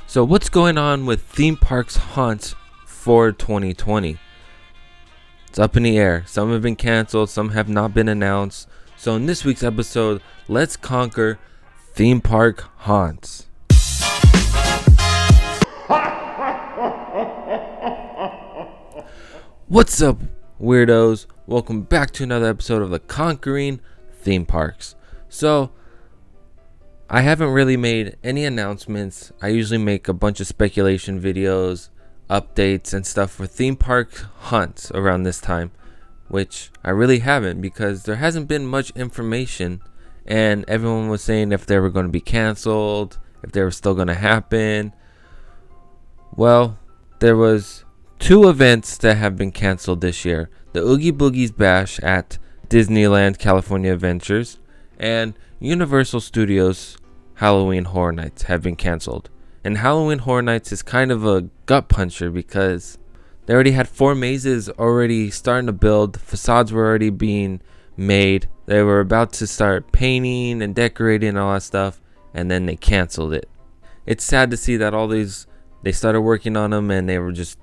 So what's going on with theme parks haunts for 2020? It's up in the air. Some have been canceled, some have not been announced. So in this week's episode, let's conquer theme park haunts. What's up, weirdos? Welcome back to another episode of the Conquering Theme Parks. So I haven't really made any announcements. I usually make a bunch of speculation videos, updates and stuff for theme park hunts around this time, which I really haven't because there hasn't been much information, and everyone was saying if they were going to be canceled, if they were still going to happen. Well, there was two events that have been canceled this year: the Oogie Boogie's Bash at Disneyland California Adventures and Universal Studios Halloween Horror Nights have been canceled. And Halloween Horror Nights is kind of a gut puncher because they already had 4 mazes already starting to build. Facades were already being made. They were about to start painting and decorating and all that stuff, and then they canceled it. It's sad to see that all these, they started working on them and they were just,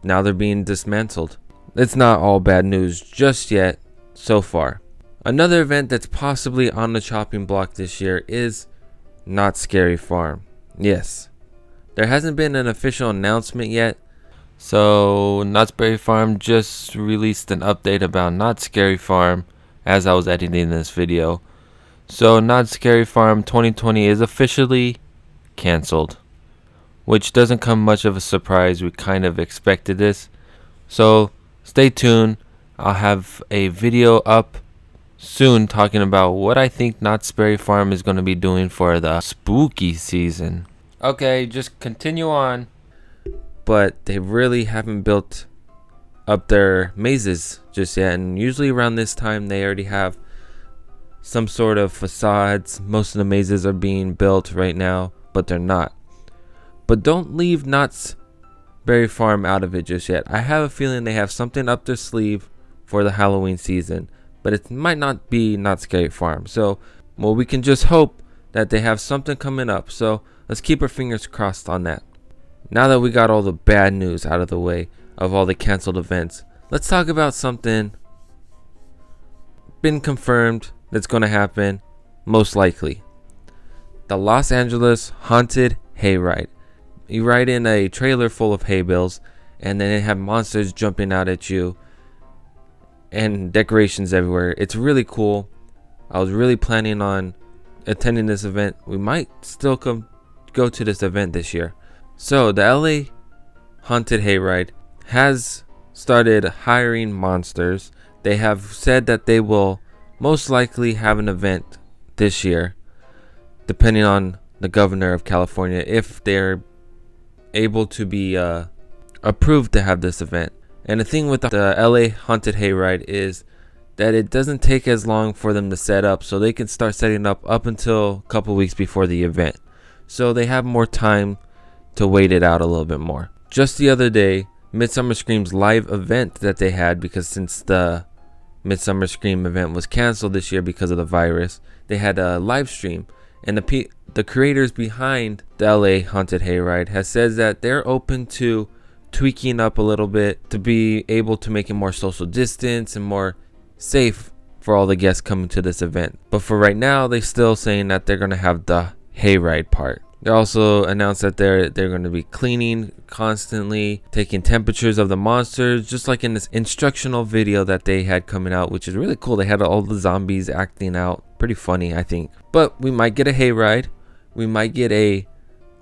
now they're being dismantled. It's not all bad news just yet so far. Another event that's possibly on the chopping block this year is Not Scary Farm. Yes, there hasn't been an official announcement yet. So Not Scary Farm just released an update about Not Scary Farm as I was editing this video. So Not Scary Farm 2020 is officially canceled, which doesn't come much of a surprise. We kind of expected this. So stay tuned. I'll have a video up soon talking about what I think Not Scary Farm is going to be doing for the spooky season. Okay, just continue on. But they really haven't built up their mazes just yet, and usually around this time they already have some sort of facades. Most of the mazes are being built right now, but they're not. But don't leave Knott's Berry Farm out of it just yet. I have a feeling they have something up their sleeve for the Halloween season, but it might not be Not Scary Farm. So, well, we can just hope that they have something coming up. So let's keep our fingers crossed on that. Now that we got all the bad news out of the way of all the canceled events, let's talk about something been confirmed that's going to happen, most likely. The Los Angeles Haunted Hayride. You ride in a trailer full of hay bales, and then they have monsters jumping out at you and decorations everywhere. It's really cool. I was really planning on attending this event. We might still go to this event this year. So the LA Haunted Hayride has started hiring monsters. They have said that they will most likely have an event this year, depending on the governor of California, if they're able to be approved to have this event. And the thing with the LA Haunted Hayride is that it doesn't take as long for them to set up, so they can start setting up until a couple weeks before the event. So they have more time to wait it out a little bit more. Just the other day, Midsummer Scream's live event that they had, because since the Midsummer Scream event was canceled this year because of the virus, they had a live stream, and the creators behind the LA Haunted Hayride has said that they're open to tweaking up a little bit to be able to make it more social distance and more safe for all the guests coming to this event. But for right now, they're still saying that they're going to have the hayride part. They also announced that they're going to be cleaning constantly, taking temperatures of the monsters, just like in this instructional video that they had coming out, which is really cool. They had all the zombies acting out. Pretty funny, I think. But we might get a hayride. We might get a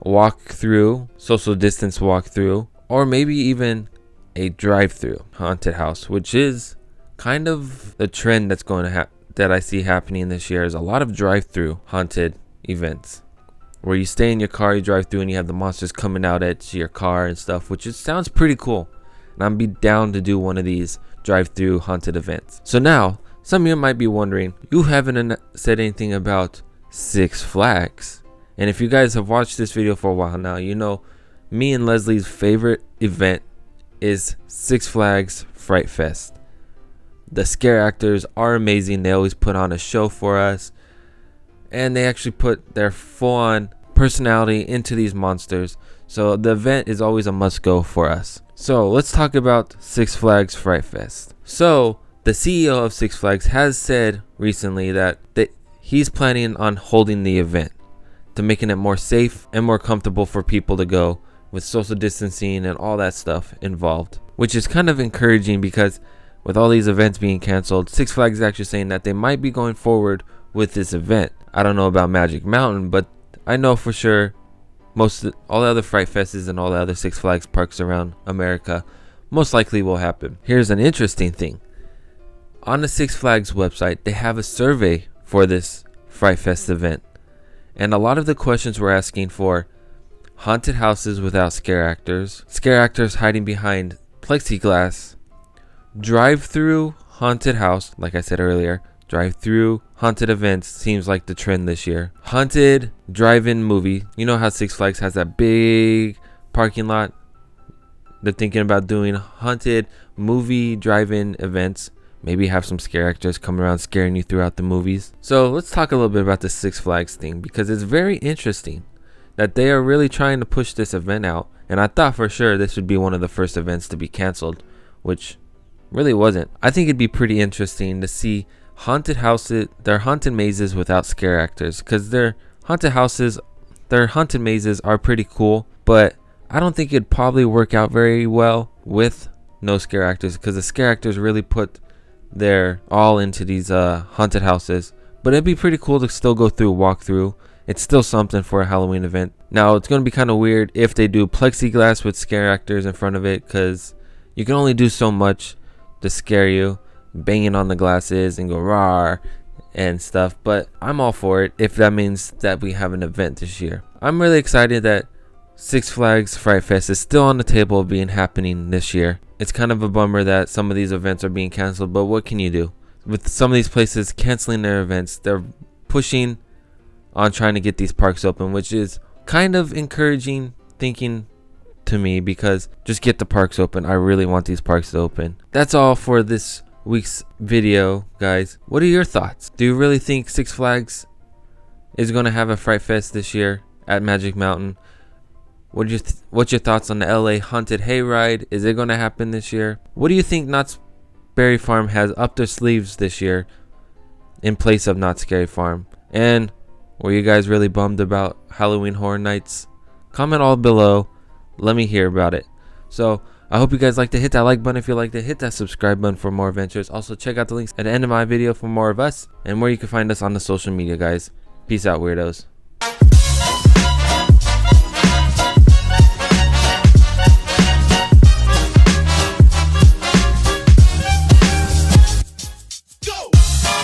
walk-through, social distance walk-through, or maybe even a drive-through haunted house, which is kind of the trend that's going to that I see happening this year. Is a lot of drive-through haunted events where you stay in your car, you drive through, and you have the monsters coming out at your car and stuff, which sounds pretty cool. And I'd be down to do one of these drive-through haunted events. So now, some of you might be wondering, you haven't said anything about Six Flags. And if you guys have watched this video for a while now, you know me and Leslie's favorite event is Six Flags Fright Fest. The scare actors are amazing. They always put on a show for us, and they actually put their full-on personality into these monsters. So the event is always a must go for us. So let's talk about Six Flags Fright Fest. So the CEO of Six Flags has said recently that he's planning on holding the event to making it more safe and more comfortable for people to go, with social distancing and all that stuff involved, which is kind of encouraging because with all these events being canceled, Six Flags is actually saying that they might be going forward with this event. I don't know about Magic Mountain, but I know for sure all the other Fright Fests and all the other Six Flags parks around America most likely will happen. Here's an interesting thing. On the Six Flags website, they have a survey for this Fright Fest event. And a lot of the questions were asking for haunted houses without scare actors hiding behind plexiglass, drive-through haunted house, like I said earlier, drive-through haunted events seems like the trend this year. Haunted drive-in movie. You know how Six Flags has that big parking lot? They're thinking about doing haunted movie drive-in events. Maybe have some scare actors come around scaring you throughout the movies. So let's talk a little bit about the Six Flags thing, because it's very interesting that they are really trying to push this event out. And I thought for sure this would be one of the first events to be canceled, which really wasn't. I think it'd be pretty interesting to see haunted houses, their haunted mazes without scare actors, because their haunted mazes are pretty cool, but I don't think it'd probably work out very well with no scare actors, because the scare actors really put their all into these haunted houses. But it'd be pretty cool to still go through a walkthrough. It's still something for a Halloween event. Now it's going to be kind of weird if they do plexiglass with scare actors in front of it, because you can only do so much to scare you, banging on the glasses and go rawr and stuff. But I'm all for it if that means that we have an event this year. I'm really excited that Six Flags Fright Fest is still on the table of being happening this year. It's kind of a bummer that some of these events are being canceled, but what can you do? With some of these places canceling their events, they're pushing on trying to get these parks open, which is kind of encouraging thinking to me, because just get the parks open. I really want these parks to open. That's all for this week's video, guys. What are your thoughts? Do you really think Six Flags is going to have a Fright Fest this year at Magic Mountain? What's your thoughts on the LA Haunted Hayride? Is it going to happen this year? What do you think Knott's Berry Farm has up their sleeves this year in place of Knott's Scary Farm? And were you guys really bummed about Halloween Horror Nights? Comment all below. Let me hear about it. So I hope you guys like to hit that like button if you like to, hit that subscribe button for more adventures. Also check out the links at the end of my video for more of us and where you can find us on the social media, guys. Peace out, weirdos.